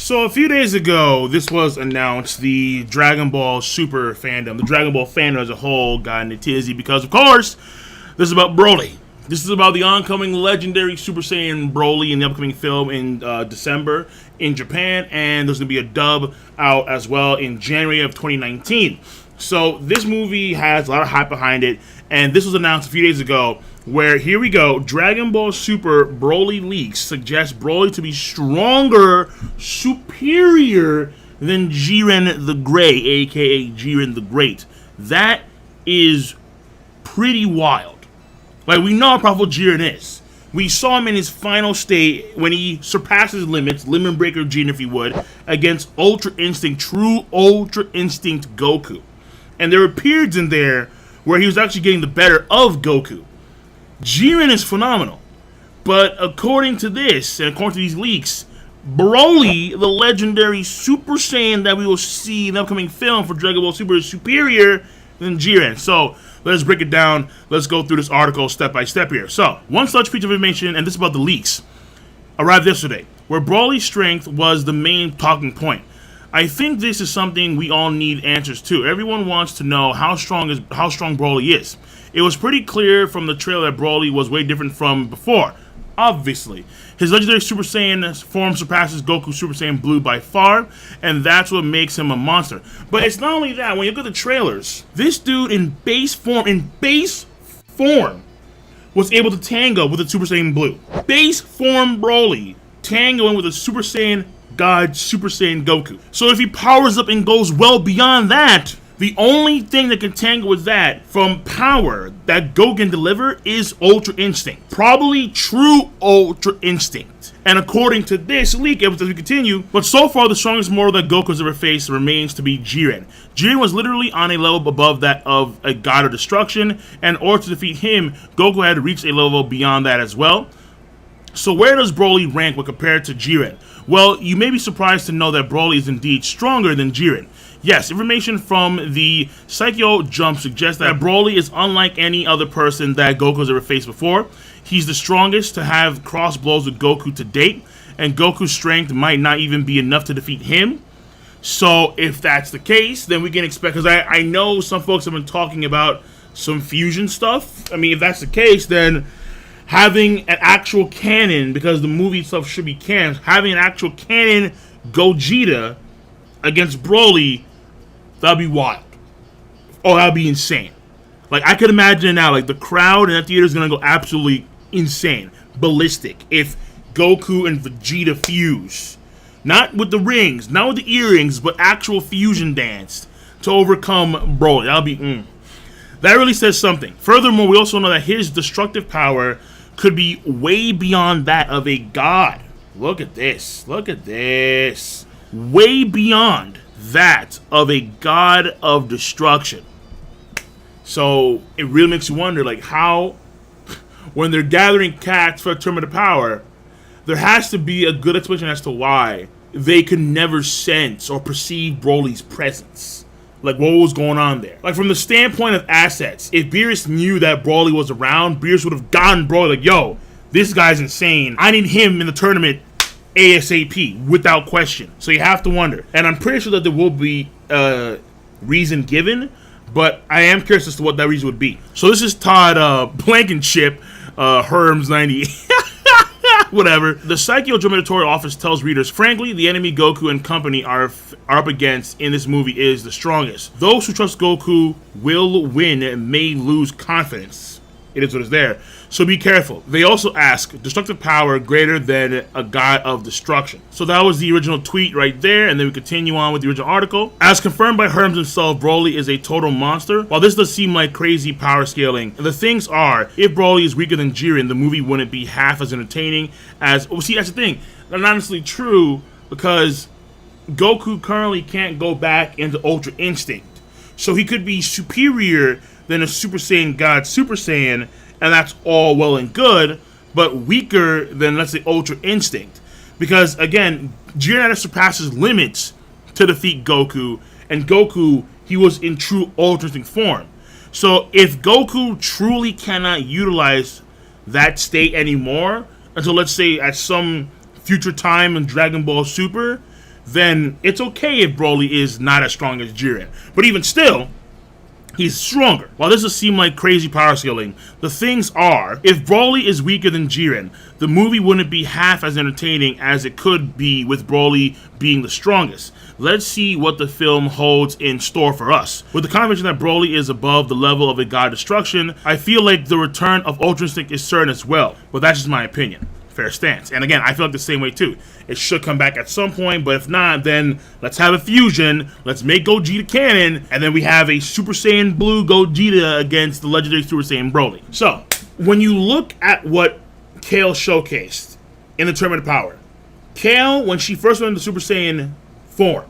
So a few days ago, this was announced, the Dragon Ball Super fandom, the Dragon Ball fandom as a whole got in a tizzy because, of course, this is about Broly. This is about the oncoming legendary Super Saiyan Broly in the upcoming film in December in Japan, and there's going to be a dub out as well in January of 2019. So this movie has a lot of hype behind it, and this was announced a few days ago, where, here we go, Dragon Ball Super Broly leaks suggest Broly to be stronger, superior than Jiren the Great, aka Jiren the Great. That is pretty wild. Like, we know how powerful Jiren is. We saw him in his final state when he surpasses limits, Limit Breaker Jiren if you would, against Ultra Instinct, true Ultra Instinct Goku. And there were periods in there where he was actually getting the better of Goku. Jiren is phenomenal, but according to this, and according to these leaks, Broly, the legendary Super Saiyan that we will see in the upcoming film for Dragon Ball Super, is superior than Jiren. So, let's break it down. Let's go through this article step by step here. So, one such piece of information, and this is about the leaks, arrived yesterday, where Broly's strength was the main talking point. I think this is something we all need answers to. Everyone wants to know how strong Broly is. It was pretty clear from the trailer that Broly was way different from before. Obviously, his legendary Super Saiyan form surpasses Goku's Super Saiyan Blue by far, and that's what makes him a monster. But it's not only that. When you look at the trailers, this dude in base form, was able to tango with the Super Saiyan Blue. Base form Broly tangoing with a Super Saiyan God, Super Saiyan Goku. So if he powers up and goes well beyond that, the only thing that can tangle with that from power that Goku can deliver is Ultra Instinct. Probably true Ultra Instinct. And according to this leak, as we continue, but so far the strongest mortal that Goku has ever faced remains to be Jiren. Jiren was literally on a level above that of a god of destruction, and in order to defeat him, Goku had to reach a level beyond that as well. So where does Broly rank when compared to Jiren? Well, you may be surprised to know that Broly is indeed stronger than Jiren. Yes, information from the Psycho Jump suggests that Broly is unlike any other person that Goku has ever faced before. He's the strongest to have cross blows with Goku to date, and Goku's strength might not even be enough to defeat him. So if that's the case, then we can expect, because I know some folks have been talking about some fusion stuff. I mean, if that's the case, then having an actual canon, because the movie itself should be canon, having an actual canon Gogeta against Broly, that'd be wild. Oh, that'd be insane. Like, I could imagine it now, like, the crowd in that theater is gonna go absolutely insane, ballistic, if Goku and Vegeta fuse. Not with the rings, not with the earrings, but actual fusion dance to overcome Broly. That'll be, That really says something. Furthermore, we also know that his destructive power could be way beyond that of a god. Look at this. Look at this. Way beyond that of a god of destruction. So it really makes you wonder, like, how, when they're gathering cats for a tournament of power, there has to be a good explanation as to why they could never sense or perceive Broly's presence. Like, what was going on there? Like, from the standpoint of assets, if Beerus knew that Broly was around, Beerus would have gotten Broly, like, yo, this guy's insane. I need him in the tournament ASAP, without question. So you have to wonder. And I'm pretty sure that there will be a reason given, but I am curious as to what that reason would be. So this is Todd Blankenship, Herms 98. Whatever. The Psycho Drum editorial office tells readers, frankly, the enemy Goku and company are up against in this movie is the strongest. Those who trust Goku will win and may lose confidence. It is what is there. So be careful. They also ask, destructive power greater than a god of destruction. So that was the original tweet right there, and then we continue on with the original article. As confirmed by Herms himself, Broly is a total monster. While this does seem like crazy power scaling, the things are, if Broly is weaker than Jiren, the movie wouldn't be half as entertaining as... Oh, see, that's the thing. That's not honestly true, because Goku currently can't go back into Ultra Instinct. So he could be superior than a Super Saiyan God Super Saiyan, and that's all well and good, but weaker than, let's say, Ultra Instinct. Because, again, Jiren surpasses limits to defeat Goku, and Goku, he was in true Ultra Instinct form. So, if Goku truly cannot utilize that state anymore, until, let's say, at some future time in Dragon Ball Super, then it's okay if Broly is not as strong as Jiren. But even still, he's stronger. While this does seem like crazy power scaling, the things are, if Broly is weaker than Jiren, the movie wouldn't be half as entertaining as it could be with Broly being the strongest. Let's see what the film holds in store for us. With the confirmation that Broly is above the level of a god destruction, I feel like the return of Ultra Instinct is certain as well, but that's just my opinion. Fair stance. And again, I feel like the same way too. It should come back at some point, but if not, then let's have a fusion, let's make Gogeta canon, and then we have a Super Saiyan Blue Gogeta against the legendary Super Saiyan Broly. So, when you look at what Kale showcased in the Tournament of Power, Kale, when she first went into Super Saiyan form,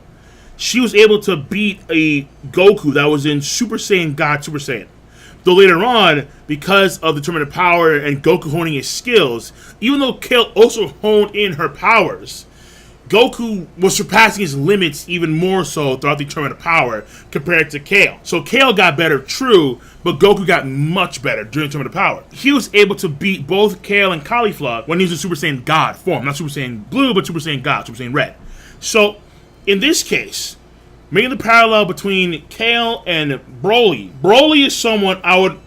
she was able to beat a Goku that was in Super Saiyan God Super Saiyan. Though later on, because of the Tournament of Power and Goku honing his skills, even though Kale also honed in her powers, Goku was surpassing his limits even more so throughout the Tournament of Power compared to Kale. So Kale got better, true, but Goku got much better during the Tournament of Power. He was able to beat both Kale and Caulifla when he was in Super Saiyan God form. Not Super Saiyan Blue, but Super Saiyan God, Super Saiyan Red. So, in this case, making the parallel between Kale and Broly, Broly is someone I would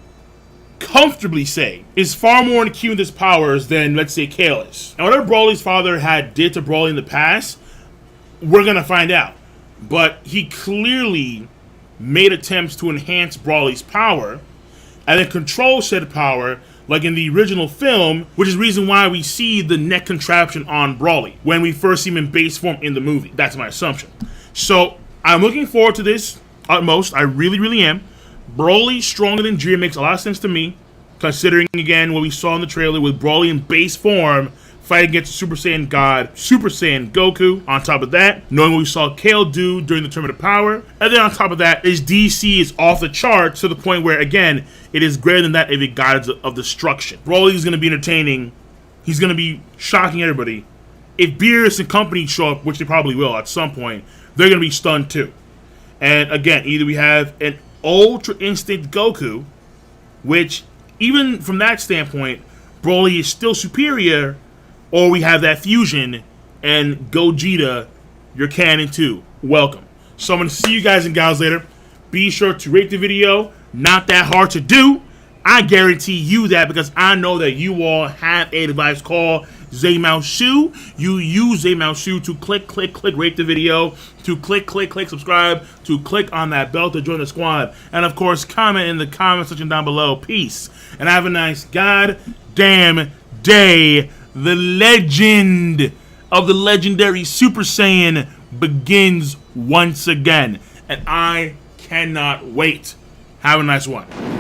comfortably say is far more in tune with his powers than, let's say, Kale is. And whatever Broly's father did to Broly in the past, we're going to find out. But he clearly made attempts to enhance Broly's power and then control said power like in the original film, which is the reason why we see the neck contraption on Broly when we first see him in base form in the movie. That's my assumption. So, I'm looking forward to this utmost. I really, really am. Broly stronger than Jiren makes a lot of sense to me, considering, again, what we saw in the trailer with Broly in base form fighting against Super Saiyan God, Super Saiyan Goku. On top of that, knowing what we saw Kale do during the Tournament of Power. And then on top of that, his DC is off the charts to the point where, again, it is greater than that of a god of destruction. Broly is going to be entertaining. He's going to be shocking everybody. If Beerus and company show up, which they probably will at some point, they're going to be stunned too. And again, either we have an Ultra Instinct Goku, which even from that standpoint, Broly is still superior, or we have that fusion and Gogeta, your canon too. Welcome. So I'm going to see you guys and gals later. Be sure to rate the video. Not that hard to do. I guarantee you that because I know that you all have a device called Zaymao. You use Zaymao to click, rate the video, to click, subscribe, to click on that bell to join the squad, and of course, comment in the comment section down below. Peace, and have a nice goddamn day. The legend of the legendary Super Saiyan begins once again, and I cannot wait. Have a nice one.